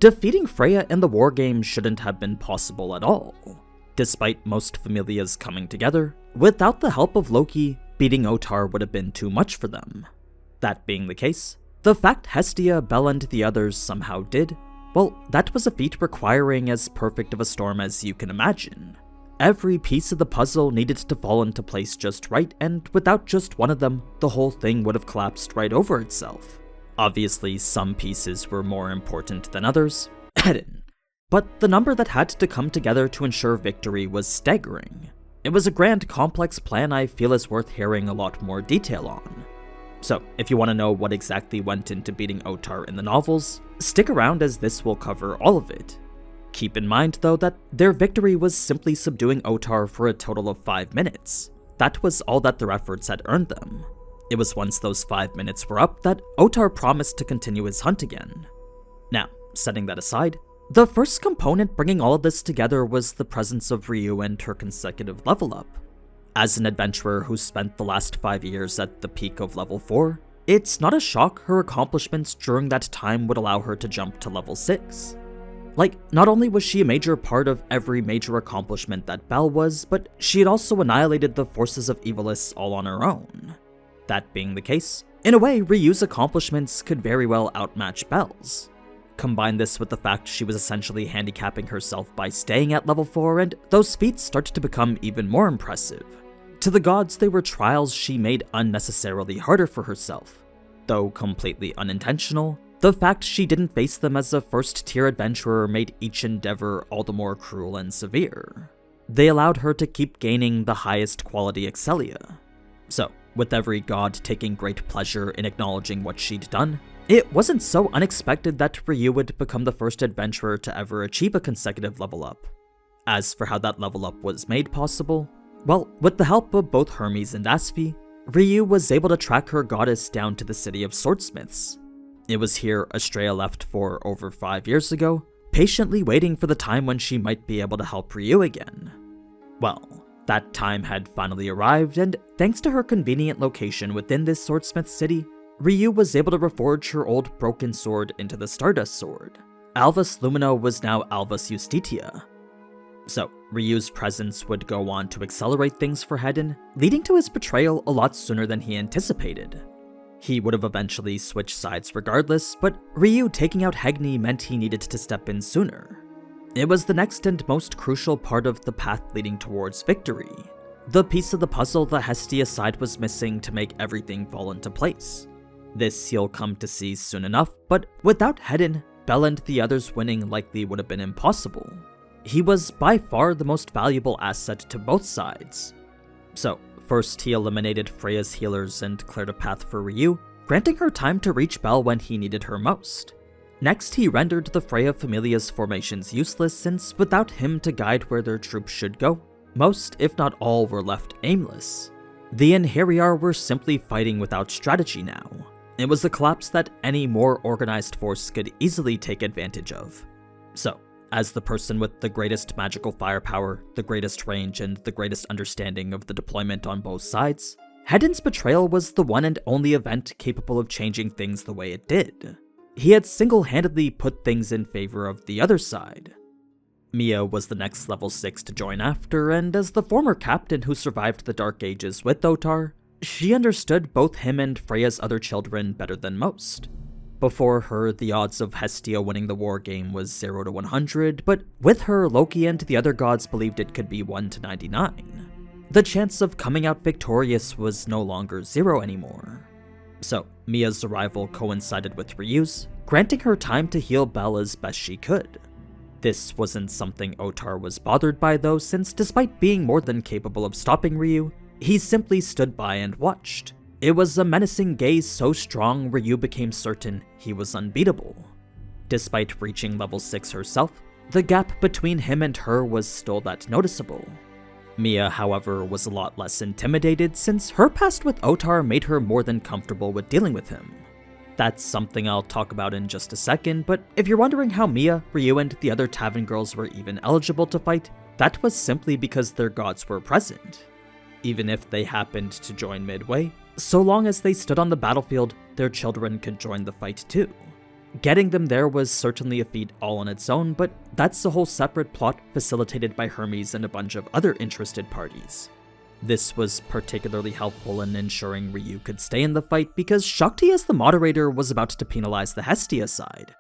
Defeating Freya in the wargame shouldn't have been possible at all. Despite most familias coming together, without the help of Loki, beating Ottar would have been too much for them. That being the case, the fact Hestia, Bel, and the others somehow did, well, that was a feat requiring as perfect of a storm as you can imagine. Every piece of the puzzle needed to fall into place just right, and without just one of them, the whole thing would have collapsed right over itself. Obviously, some pieces were more important than others, but the number that had to come together to ensure victory was staggering. It was a grand, complex plan I feel is worth hearing a lot more detail on. So, if you want to know what exactly went into beating Ottar in the novels, stick around as this will cover all of it. Keep in mind, though, that their victory was simply subduing Ottar for a total of 5 minutes. That was all that their efforts had earned them. It was once those 5 minutes were up that Ottar promised to continue his hunt again. Now, setting that aside, the first component bringing all of this together was the presence of Ryu and her consecutive level up. As an adventurer who spent the last 5 years at the peak of level 4, it's not a shock her accomplishments during that time would allow her to jump to level 6. Like, not only was she a major part of every major accomplishment that Bel was, but she had also annihilated the forces of Evilis all on her own. That being the case, in a way, Ryu's accomplishments could very well outmatch Bel's. Combine this with the fact she was essentially handicapping herself by staying at level 4, and those feats started to become even more impressive. To the gods, they were trials she made unnecessarily harder for herself. Though completely unintentional, the fact she didn't face them as a first-tier adventurer made each endeavor all the more cruel and severe. They allowed her to keep gaining the highest quality Excelia. So, with every god taking great pleasure in acknowledging what she'd done, it wasn't so unexpected that Ryu would become the first adventurer to ever achieve a consecutive level up. As for how that level up was made possible, well, with the help of both Hermes and Asphi, Ryu was able to track her goddess down to the city of swordsmiths. It was here Estrella left for over 5 years ago, patiently waiting for the time when she might be able to help Ryu again. Well, that time had finally arrived, and thanks to her convenient location within this swordsmith city, Ryu was able to reforge her old broken sword into the Stardust Sword. Alvis Lumino was now Alvis Justitia. So, Ryu's presence would go on to accelerate things for Hedin, leading to his betrayal a lot sooner than he anticipated. He would have eventually switched sides regardless, but Ryu taking out Hegni meant he needed to step in sooner. It was the next and most crucial part of the path leading towards victory. The piece of the puzzle the Hestia side was missing to make everything fall into place. This you'll come to see soon enough, but without Hedin, Bel and the others winning likely would have been impossible. He was by far the most valuable asset to both sides. So, first he eliminated Freya's healers and cleared a path for Ryu, granting her time to reach Bel when he needed her most. Next, he rendered the Freya Familia's formations useless since without him to guide where their troops should go, most, if not all, were left aimless. The Inheriar were simply fighting without strategy now. It was a collapse that any more organized force could easily take advantage of. So, as the person with the greatest magical firepower, the greatest range, and the greatest understanding of the deployment on both sides, Hedin's betrayal was the one and only event capable of changing things the way it did. He had single-handedly put things in favor of the other side. Mia was the next level 6 to join after, and as the former captain who survived the Dark Ages with Ottar, she understood both him and Freya's other children better than most. Before her, the odds of Hestia winning the war game was 0 to 100, but with her, Loki and the other gods believed it could be 1 to 99. The chance of coming out victorious was no longer 0 anymore. So, Mia's arrival coincided with Ryu's, granting her time to heal Bel as best she could. This wasn't something Ottar was bothered by though, since despite being more than capable of stopping Ryu, he simply stood by and watched. It was a menacing gaze so strong Ryu became certain he was unbeatable. Despite reaching level 6 herself, the gap between him and her was still that noticeable. Mia, however, was a lot less intimidated since her past with Ottar made her more than comfortable with dealing with him. That's something I'll talk about in just a second, but if you're wondering how Mia, Ryu, and the other tavern girls were even eligible to fight, that was simply because their gods were present. Even if they happened to join midway, so long as they stood on the battlefield, their children could join the fight too. Getting them there was certainly a feat all on its own, but that's a whole separate plot facilitated by Hermes and a bunch of other interested parties. This was particularly helpful in ensuring Ryu could stay in the fight because Shakti as the moderator was about to penalize the Hestia side.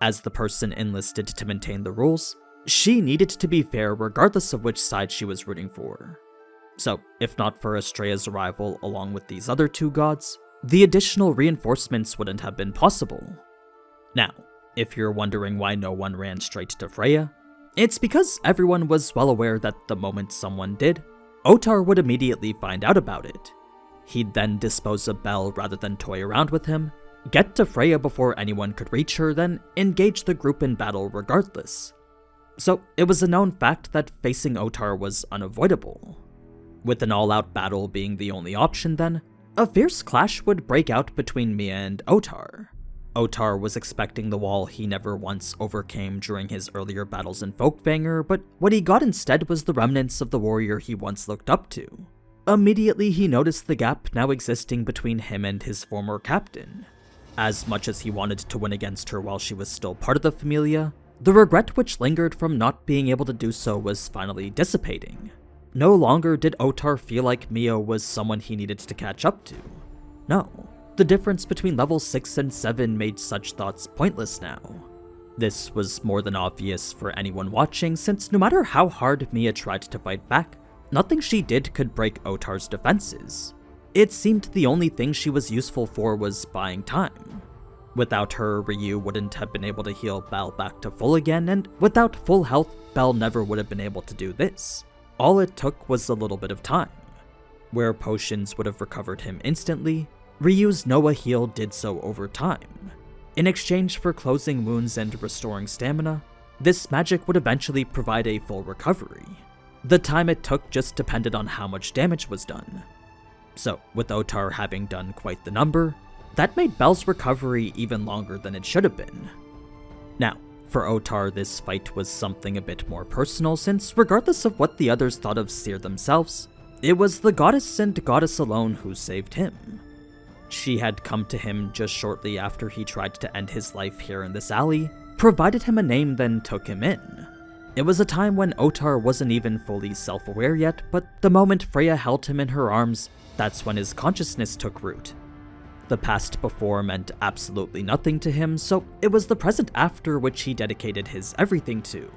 As the person enlisted to maintain the rules, she needed to be fair regardless of which side she was rooting for. So, if not for Estrella's arrival along with these other two gods, the additional reinforcements wouldn't have been possible. Now, if you're wondering why no one ran straight to Freya, it's because everyone was well aware that the moment someone did, Ottar would immediately find out about it. He'd then dispose of Bel rather than toy around with him, get to Freya before anyone could reach her, then engage the group in battle regardless. So it was a known fact that facing Ottar was unavoidable. With an all-out battle being the only option then, a fierce clash would break out between Mia and Ottar. Ottar was expecting the wall he never once overcame during his earlier battles in Folkvanger, but what he got instead was the remnants of the warrior he once looked up to. Immediately he noticed the gap now existing between him and his former captain. As much as he wanted to win against her while she was still part of the Familia, the regret which lingered from not being able to do so was finally dissipating. No longer did Ottar feel like Mia was someone he needed to catch up to. No. The difference between level 6 and 7 made such thoughts pointless now. This was more than obvious for anyone watching, since no matter how hard Mia tried to fight back, nothing she did could break Ottar's defenses. It seemed the only thing she was useful for was buying time. Without her, Ryu wouldn't have been able to heal Bel back to full again, and without full health, Bel never would have been able to do this. All it took was a little bit of time. Where potions would have recovered him instantly, Ryu's Noah heal did so over time. In exchange for closing wounds and restoring stamina, this magic would eventually provide a full recovery. The time it took just depended on how much damage was done. So, with Ottar having done quite the number, that made Bel's recovery even longer than it should have been. Now, for Ottar, this fight was something a bit more personal, since regardless of what the others thought of Seer themselves, it was the goddess and goddess alone who saved him. She had come to him just shortly after he tried to end his life here in this alley, provided him a name, then took him in. It was a time when Ottar wasn't even fully self-aware yet, but the moment Freya held him in her arms, that's when his consciousness took root. The past before meant absolutely nothing to him, so it was the present after which he dedicated his everything to.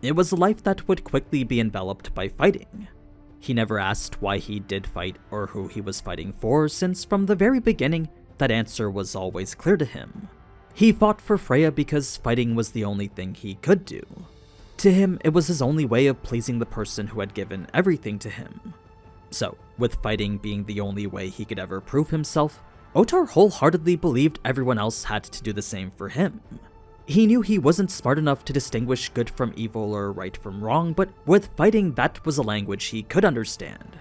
It was a life that would quickly be enveloped by fighting. He never asked why he did fight or who he was fighting for, since from the very beginning, that answer was always clear to him. He fought for Freya because fighting was the only thing he could do. To him, it was his only way of pleasing the person who had given everything to him. So, with fighting being the only way he could ever prove himself, Ottar wholeheartedly believed everyone else had to do the same for him. He knew he wasn't smart enough to distinguish good from evil or right from wrong, but with fighting, that was a language he could understand.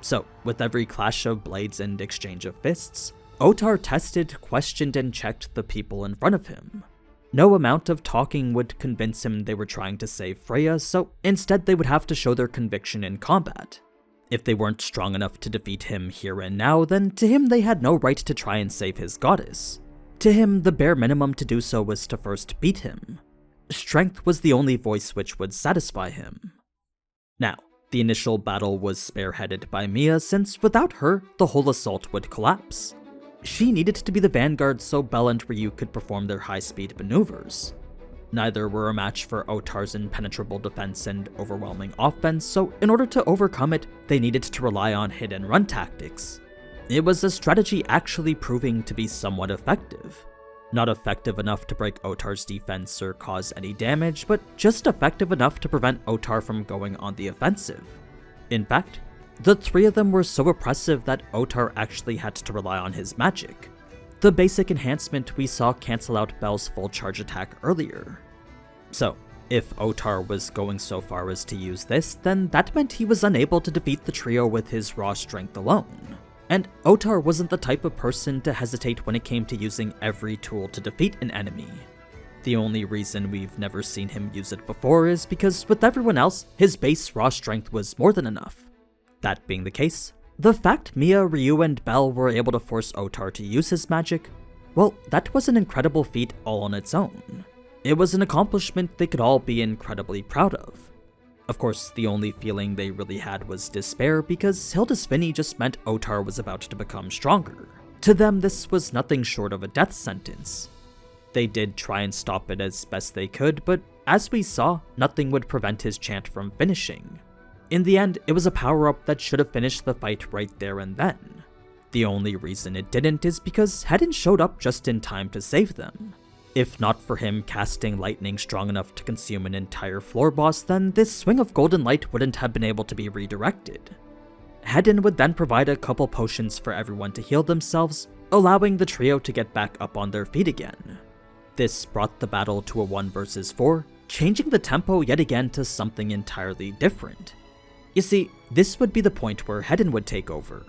So, with every clash of blades and exchange of fists, Ottar tested, questioned, and checked the people in front of him. No amount of talking would convince him they were trying to save Freya, so instead they would have to show their conviction in combat. If they weren't strong enough to defeat him here and now, then to him they had no right to try and save his goddess. To him, the bare minimum to do so was to first beat him. Strength was the only voice which would satisfy him. Now, the initial battle was spearheaded by Mia, since without her, the whole assault would collapse. She needed to be the vanguard so Bel and Ryu could perform their high-speed maneuvers. Neither were a match for Ottar's impenetrable defense and overwhelming offense, so in order to overcome it, they needed to rely on hit-and-run tactics. It was a strategy actually proving to be somewhat effective. Not effective enough to break Ottar's defense or cause any damage, but just effective enough to prevent Ottar from going on the offensive. In fact, the three of them were so oppressive that Ottar actually had to rely on his magic. The basic enhancement we saw cancel out Bel's full charge attack earlier. So, if Ottar was going so far as to use this, then that meant he was unable to defeat the trio with his raw strength alone. And Ottar wasn't the type of person to hesitate when it came to using every tool to defeat an enemy. The only reason we've never seen him use it before is because with everyone else, his base raw strength was more than enough. That being the case, the fact Mia, Ryu, and Bel were able to force Ottar to use his magic Well, that was an incredible feat all on its own. It was an accomplishment they could all be incredibly proud of. Of course, the only feeling they really had was despair, because Hilda's Finny just meant Ottar was about to become stronger. To them, this was nothing short of a death sentence. They did try and stop it as best they could, but as we saw, nothing would prevent his chant from finishing. In the end, it was a power-up that should have finished the fight right there and then. The only reason it didn't is because Hedin showed up just in time to save them. If not for him casting lightning strong enough to consume an entire floor boss, then this swing of golden light wouldn't have been able to be redirected. Hedin would then provide a couple potions for everyone to heal themselves, allowing the trio to get back up on their feet again. This brought the battle to a 1 versus 4, changing the tempo yet again to something entirely different. You see, this would be the point where Hedin would take over.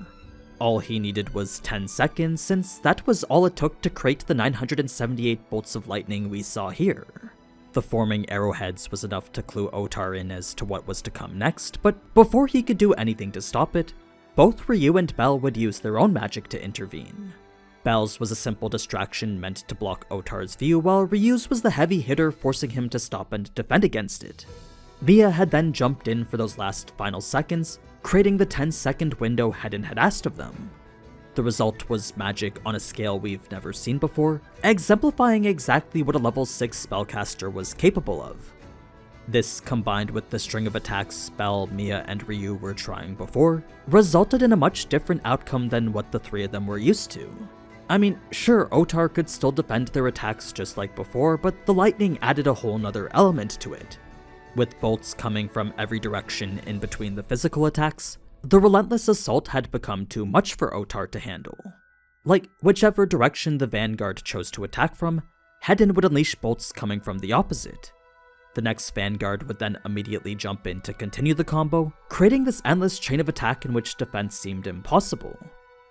All he needed was 10 seconds, since that was all it took to create the 978 bolts of lightning we saw here. The forming arrowheads was enough to clue Ottar in as to what was to come next, but before he could do anything to stop it, both Ryu and Bell would use their own magic to intervene. Bell's was a simple distraction meant to block Ottar's view, while Ryu's was the heavy hitter forcing him to stop and defend against it. Mia had then jumped in for those last final seconds, creating the 10-second window Hedin had asked of them. The result was magic on a scale we've never seen before, exemplifying exactly what a level 6 spellcaster was capable of. This, combined with the string of attacks Bell, Mia, and Ryu were trying before, resulted in a much different outcome than what the three of them were used to. I mean, sure, Ottar could still defend their attacks just like before, but the lightning added a whole nother element to it. With bolts coming from every direction in between the physical attacks, the relentless assault had become too much for Ottar to handle. Like, whichever direction the vanguard chose to attack from, Hedin would unleash bolts coming from the opposite. The next vanguard would then immediately jump in to continue the combo, creating this endless chain of attack in which defense seemed impossible.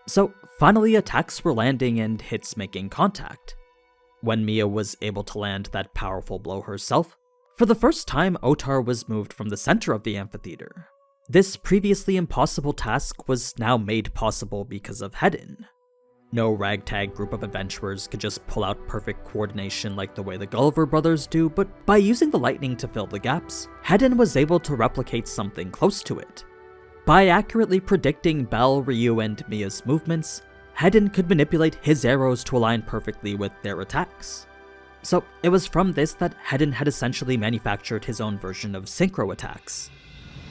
So, finally attacks were landing and hits making contact. When Mia was able to land that powerful blow herself, for the first time, Ottar was moved from the center of the amphitheater. This previously impossible task was now made possible because of Hedin. No ragtag group of adventurers could just pull out perfect coordination like the way the Gulliver brothers do, but by using the lightning to fill the gaps, Hedin was able to replicate something close to it. By accurately predicting Bell, Ryu, and Mia's movements, Hedin could manipulate his arrows to align perfectly with their attacks. So it was from this that Hedin had essentially manufactured his own version of synchro attacks.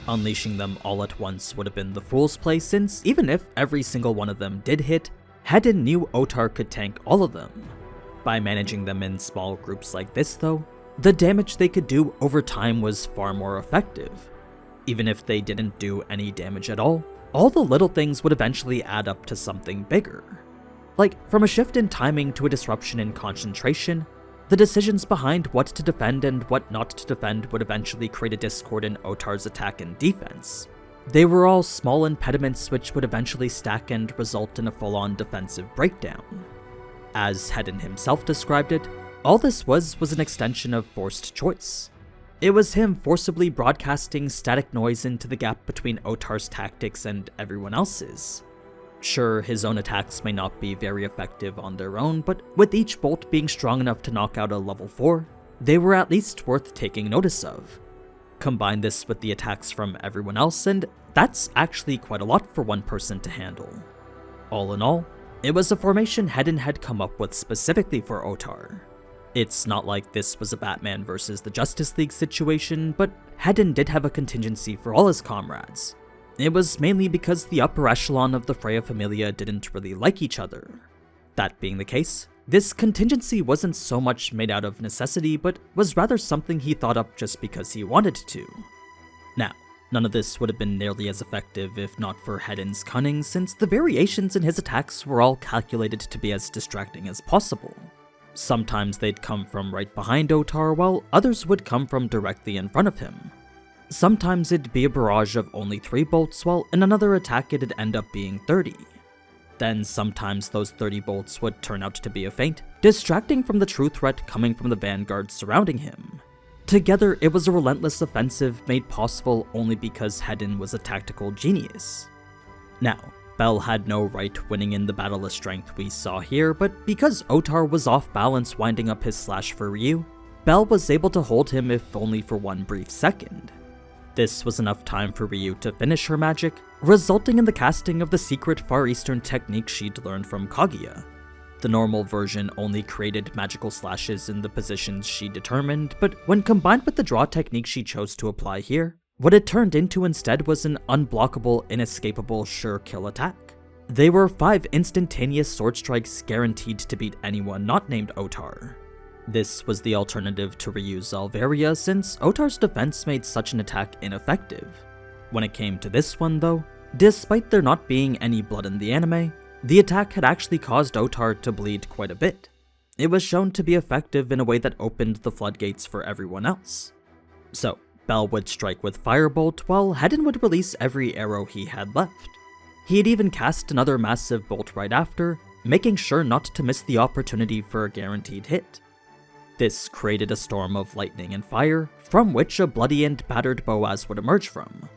Unleashing them all at once would have been the fool's play, since even if every single one of them did hit, Hedin knew Ottar could tank all of them. By managing them in small groups like this though, the damage they could do over time was far more effective. Even if they didn't do any damage at all the little things would eventually add up to something bigger. Like, from a shift in timing to a disruption in concentration, the decisions behind what to defend and what not to defend would eventually create a discord in Ottar's attack and defense. They were all small impediments which would eventually stack and result in a full-on defensive breakdown. As Hedin himself described it, all this was an extension of forced choice. It was him forcibly broadcasting static noise into the gap between Ottar's tactics and everyone else's. Sure, his own attacks may not be very effective on their own, but with each bolt being strong enough to knock out a level 4, they were at least worth taking notice of. Combine this with the attacks from everyone else, and that's actually quite a lot for one person to handle. All in all, it was a formation Hedin had come up with specifically for Ottar. It's not like this was a Batman versus the Justice League situation, but Hedin did have a contingency for all his comrades. It was mainly because the upper echelon of the Freya familia didn't really like each other. That being the case, this contingency wasn't so much made out of necessity, but was rather something he thought up just because he wanted to. Now, none of this would have been nearly as effective if not for Hedin's cunning, since the variations in his attacks were all calculated to be as distracting as possible. Sometimes they'd come from right behind Ottar, while others would come from directly in front of him. Sometimes it'd be a barrage of only 3 bolts, while in another attack it'd end up being 30. Then sometimes those 30 bolts would turn out to be a feint, distracting from the true threat coming from the vanguard surrounding him. Together, it was a relentless offensive made possible only because Hedin was a tactical genius. Now, Bell had no right winning in the battle of strength we saw here, but because Ottar was off balance winding up his slash for Ryu, Bell was able to hold him if only for one brief second. This was enough time for Ryu to finish her magic, resulting in the casting of the secret Far Eastern technique she'd learned from Kaguya. The normal version only created magical slashes in the positions she determined, but when combined with the draw technique she chose to apply here, what it turned into instead was an unblockable, inescapable sure kill attack. They were 5 instantaneous sword strikes guaranteed to beat anyone not named Ottar. This was the alternative to Ryu's Alvaria, since Ottar's defense made such an attack ineffective. When it came to this one though, despite there not being any blood in the anime, the attack had actually caused Ottar to bleed quite a bit. It was shown to be effective in a way that opened the floodgates for everyone else. So, Bell would strike with Firebolt, while Hedon would release every arrow he had left. He'd even cast another massive bolt right after, making sure not to miss the opportunity for a guaranteed hit. This created a storm of lightning and fire, from which a bloody and battered Boaz would emerge from.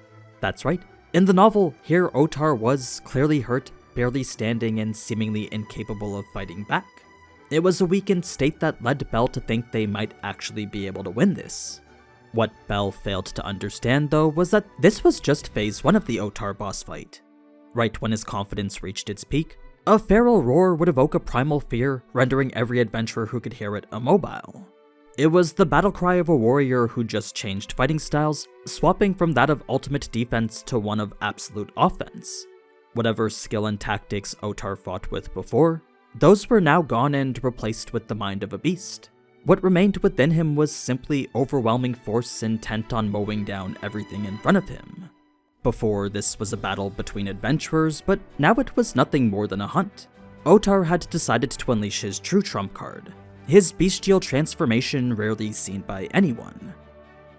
That's right, in the novel, here Ottar was clearly hurt, barely standing, and seemingly incapable of fighting back. It was a weakened state that led Bell to think they might actually be able to win this. What Bell failed to understand though was that this was just phase 1 of the Ottar boss fight. Right when his confidence reached its peak, a feral roar would evoke a primal fear, rendering every adventurer who could hear it immobile. It was the battle cry of a warrior who just changed fighting styles, swapping from that of ultimate defense to one of absolute offense. Whatever skill and tactics Ottar fought with before, those were now gone and replaced with the mind of a beast. What remained within him was simply overwhelming force intent on mowing down everything in front of him. Before, this was a battle between adventurers, but now it was nothing more than a hunt. Ottar had decided to unleash his true trump card, his bestial transformation rarely seen by anyone.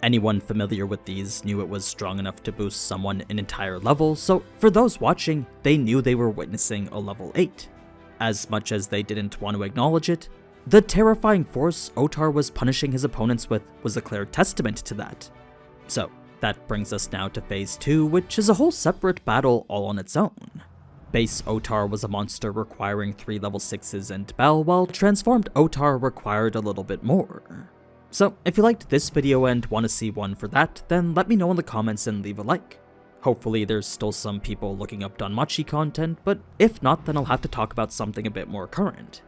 Anyone familiar with these knew it was strong enough to boost someone an entire level, so for those watching, they knew they were witnessing a level 8. As much as they didn't want to acknowledge it, the terrifying force Ottar was punishing his opponents with was a clear testament to that. So, that brings us now to phase 2, which is a whole separate battle all on its own. Base Ottar was a monster requiring 3 level 6s and Bell, while transformed Ottar required a little bit more. So, if you liked this video and want to see one for that, then let me know in the comments and leave a like. Hopefully there's still some people looking up DanMachi content, but if not, then I'll have to talk about something a bit more current.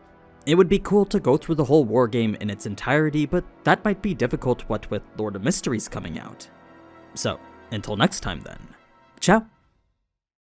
It would be cool to go through the whole war game in its entirety, but that might be difficult what with Lord of Mysteries coming out. So, until next time then, ciao!